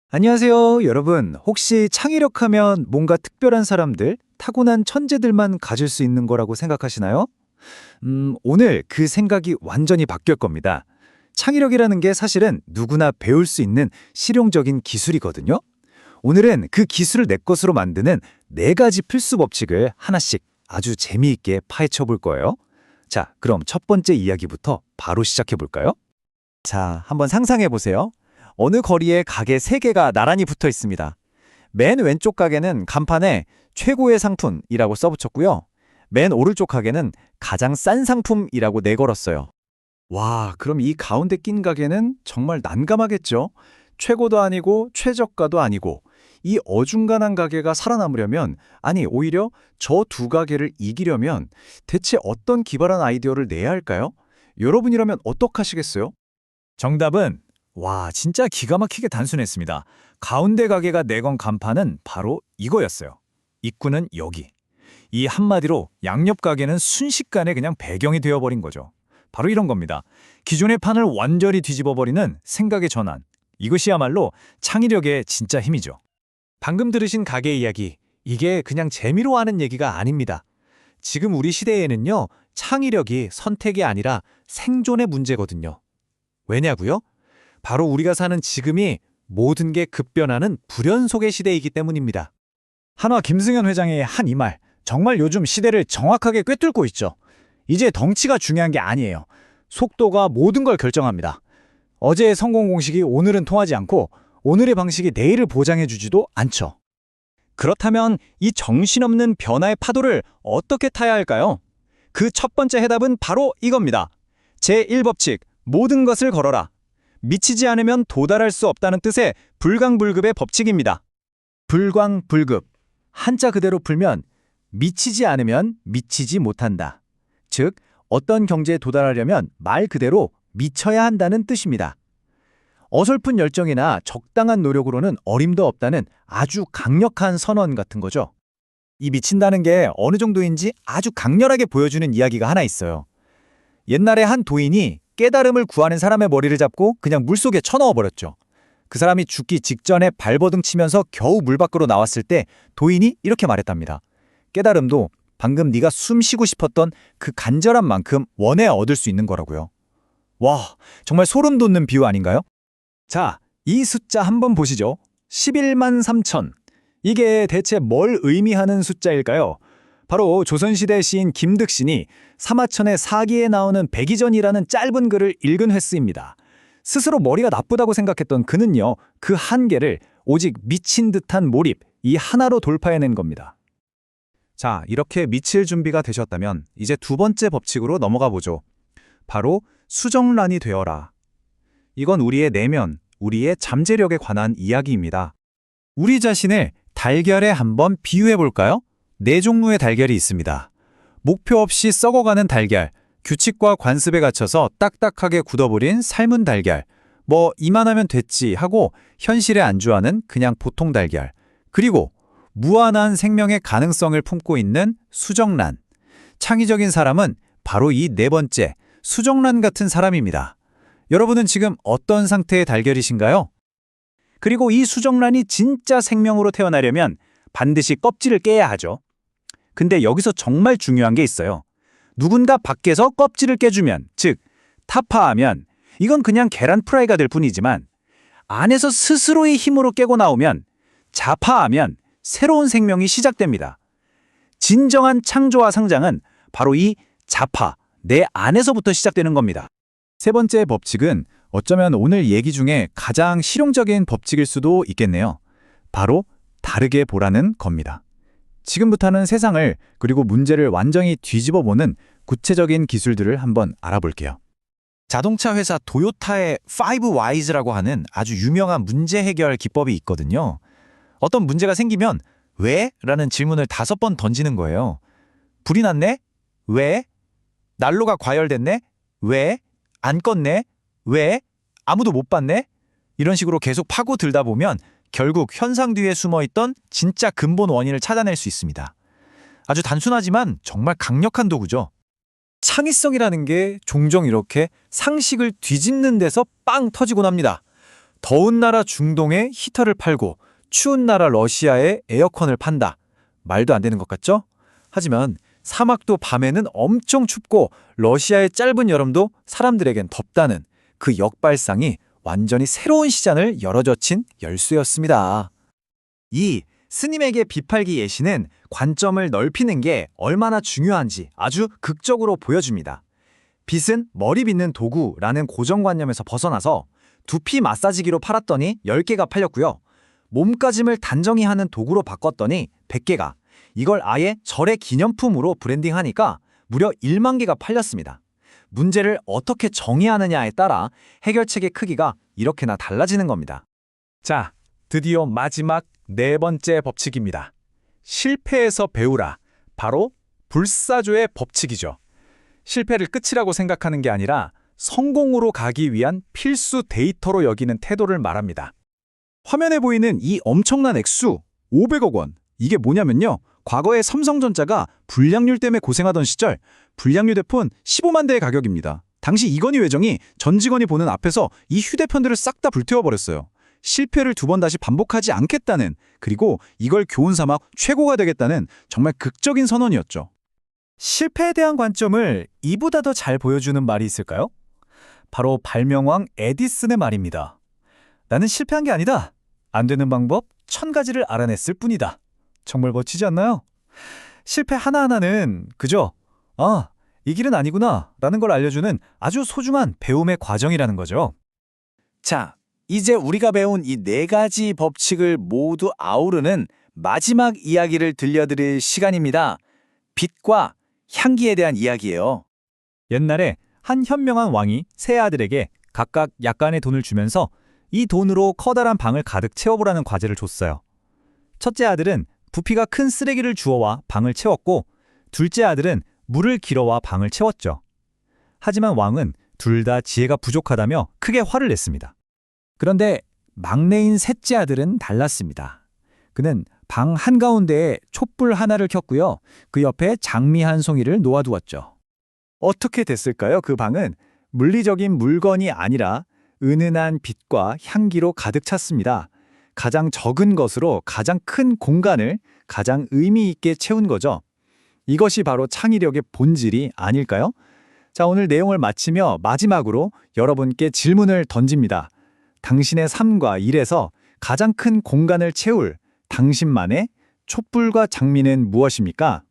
안녕하세요, 여러분. 혹시 창의력 하면 뭔가 특별한 사람들, 타고난 천재들만 가질 수 있는 거라고 생각하시나요? 오늘 그 생각이 완전히 바뀔 겁니다. 창의력이라는 게 사실은 누구나 배울 수 있는 실용적인 기술이거든요. 오늘은 그 기술을 내 것으로 만드는 네 가지 필수 법칙을 하나씩 아주 재미있게 파헤쳐 볼 거예요. 자, 그럼 첫 번째 이야기부터 바로 시작해 볼까요? 자, 한번 상상해 보세요. 어느 거리에 가게 3개가 나란히 붙어 있습니다. 맨 왼쪽 가게는 간판에 최고의 상품이라고 써붙였고요. 맨 오른쪽 가게는 가장 싼 상품이라고 내걸었어요. 와, 그럼 이 가운데 낀 가게는 정말 난감하겠죠? 최고도 아니고 최저가도 아니고 이 어중간한 가게가 살아남으려면, 아니 오히려 저 두 가게를 이기려면 대체 어떤 기발한 아이디어를 내야 할까요? 여러분이라면 어떡하시겠어요? 정답은 진짜 기가 막히게 단순했습니다. 가운데 가게가 내건 간판은 바로 이거였어요. 입구는 여기. 이 한마디로 양옆 가게는 순식간에 그냥 배경이 되어버린 거죠. 바로 이런 겁니다. 기존의 판을 완전히 뒤집어버리는 생각의 전환. 이것이야말로 창의력의 진짜 힘이죠. 방금 들으신 가게 이야기, 이게 그냥 재미로 하는 얘기가 아닙니다. 지금 우리 시대에는요, 창의력이 선택이 아니라 생존의 문제거든요. 왜냐고요? 바로 우리가 사는 지금이 모든 게 급변하는 불연 속의 시대이기 때문입니다. 한화 김승현 회장의 한 이 말, 정말 요즘 시대를 정확하게 꿰뚫고 있죠. 이제 덩치가 중요한 게 아니에요. 속도가 모든 걸 결정합니다. 어제의 성공 공식이 오늘은 통하지 않고 오늘의 방식이 내일을 보장해주지도 않죠. 그렇다면 이 정신없는 변화의 파도를 어떻게 타야 할까요? 그 첫 번째 해답은 바로 이겁니다. 제1법칙, 모든 것을 걸어라. 미치지 않으면 도달할 수 없다는 뜻의 불광불급의 법칙입니다. 불광불급, 한자 그대로 풀면 미치지 않으면 미치지 못한다. 즉, 어떤 경지에 도달하려면 말 그대로 미쳐야 한다는 뜻입니다. 어설픈 열정이나 적당한 노력으로는 어림도 없다는 아주 강력한 선언 같은 거죠. 이 미친다는 게 어느 정도인지 아주 강렬하게 보여주는 이야기가 하나 있어요. 옛날에 한 도인이 깨달음을 구하는 사람의 머리를 잡고 그냥 물속에 쳐넣어 버렸죠. 그 사람이 죽기 직전에 발버둥 치면서 겨우 물 밖으로 나왔을 때 도인이 이렇게 말했답니다. 깨달음도 방금 네가 숨 쉬고 싶었던 그 간절한 만큼 원해 얻을 수 있는 거라고요. 와, 정말 소름 돋는 비유 아닌가요? 자, 이 숫자 한번 보시죠. 11만 3천. 이게 대체 뭘 의미하는 숫자일까요? 바로 조선시대 시인 김득신이 사마천의 사기에 나오는 백이전이라는 짧은 글을 읽은 횟수입니다. 스스로 머리가 나쁘다고 생각했던 그는요, 그 한계를 오직 미친 듯한 몰입, 이 하나로 돌파해낸 겁니다. 자, 이렇게 미칠 준비가 되셨다면 이제 두 번째 법칙으로 넘어가 보죠. 바로 수정란이 되어라. 이건 우리의 내면, 우리의 잠재력에 관한 이야기입니다. 우리 자신을 달걀에 한번 비유해 볼까요? 네 종류의 달걀이 있습니다. 목표 없이 썩어가는 달걀, 규칙과 관습에 갇혀서 딱딱하게 굳어버린 삶은 달걀, 이만하면 됐지 하고 현실에 안주하는 그냥 보통 달걀, 그리고 무한한 생명의 가능성을 품고 있는 수정란. 창의적인 사람은 바로 이 네 번째, 수정란 같은 사람입니다. 여러분은 지금 어떤 상태의 달걀이신가요? 그리고 이 수정란이 진짜 생명으로 태어나려면 반드시 껍질을 깨야 하죠. 근데 여기서 정말 중요한 게 있어요. 누군가 밖에서 껍질을 깨주면, 즉 타파하면 이건 그냥 계란 프라이가 될 뿐이지만 안에서 스스로의 힘으로 깨고 나오면, 자파하면 새로운 생명이 시작됩니다. 진정한 창조와 성장은 바로 이 자파, 내 안에서부터 시작되는 겁니다. 세 번째 법칙은 어쩌면 오늘 얘기 중에 가장 실용적인 법칙일 수도 있겠네요. 바로 다르게 보라는 겁니다. 지금부터는 세상을 그리고 문제를 완전히 뒤집어보는 구체적인 기술들을 한번 알아볼게요. 자동차 회사 도요타의 5Whys라고 하는 아주 유명한 문제 해결 기법이 있거든요. 어떤 문제가 생기면 왜? 라는 질문을 5번 던지는 거예요. 불이 났네? 왜? 난로가 과열됐네? 왜? 안 껐네? 왜? 아무도 못 봤네? 이런 식으로 계속 파고들다 보면 결국 현상 뒤에 숨어있던 진짜 근본 원인을 찾아낼 수 있습니다. 아주 단순하지만 정말 강력한 도구죠. 창의성이라는 게 종종 이렇게 상식을 뒤집는 데서 빵 터지곤 합니다. 더운 나라 중동에 히터를 팔고 추운 나라 러시아에 에어컨을 판다. 말도 안 되는 것 같죠? 하지만 사막도 밤에는 엄청 춥고 러시아의 짧은 여름도 사람들에겐 덥다는 그 역발상이 완전히 새로운 시장을 열어젖힌 열쇠였습니다. 이 스님에게 비팔기 예시는 관점을 넓히는 게 얼마나 중요한지 아주 극적으로 보여줍니다. 빗은 머리 빗는 도구라는 고정관념에서 벗어나서 두피 마사지기로 팔았더니 10개가 팔렸고요. 몸가짐을 단정히 하는 도구로 바꿨더니 100개가, 이걸 아예 절의 기념품으로 브랜딩하니까 무려 1만 개가 팔렸습니다. 문제를 어떻게 정의하느냐에 따라 해결책의 크기가 이렇게나 달라지는 겁니다. 자, 드디어 마지막 4번째 법칙입니다. 실패에서 배우라. 바로 불사조의 법칙이죠. 실패를 끝이라고 생각하는 게 아니라 성공으로 가기 위한 필수 데이터로 여기는 태도를 말합니다. 화면에 보이는 이 엄청난 액수, 500억 원. 이게 뭐냐면요. 과거에 삼성전자가 불량률 때문에 고생하던 시절 불량률 휴대폰 15만 대의 가격입니다. 당시 이건희 회장이 전 직원이 보는 앞에서 이 휴대폰들을 싹 다 불태워버렸어요. 실패를 2번 다시 반복하지 않겠다는, 그리고 이걸 교훈 삼아 최고가 되겠다는 정말 극적인 선언이었죠. 실패에 대한 관점을 이보다 더 잘 보여주는 말이 있을까요? 바로 발명왕 에디슨의 말입니다. 나는 실패한 게 아니다. 안 되는 방법 1000가지를 알아냈을 뿐이다. 정말 멋지지 않나요? 실패 하나하나는 그저 이 길은 아니구나 라는 걸 알려주는 아주 소중한 배움의 과정이라는 거죠. 자, 이제 우리가 배운 이 4가지 법칙을 모두 아우르는 마지막 이야기를 들려드릴 시간입니다. 빛과 향기에 대한 이야기예요. 옛날에 한 현명한 왕이 세 아들에게 각각 약간의 돈을 주면서 이 돈으로 커다란 방을 가득 채워보라는 과제를 줬어요. 첫째 아들은 부피가 큰 쓰레기를 주워와 방을 채웠고, 둘째 아들은 물을 길어와 방을 채웠죠. 하지만 왕은 둘 다 지혜가 부족하다며 크게 화를 냈습니다. 그런데 막내인 셋째 아들은 달랐습니다. 그는 방 한가운데에 촛불 하나를 켰고요. 그 옆에 장미 한 송이를 놓아두었죠. 어떻게 됐을까요? 그 방은 물리적인 물건이 아니라 은은한 빛과 향기로 가득 찼습니다. 가장 적은 것으로 가장 큰 공간을 가장 의미 있게 채운 거죠. 이것이 바로 창의력의 본질이 아닐까요? 자, 오늘 내용을 마치며 마지막으로 여러분께 질문을 던집니다. 당신의 삶과 일에서 가장 큰 공간을 채울 당신만의 촛불과 장미는 무엇입니까?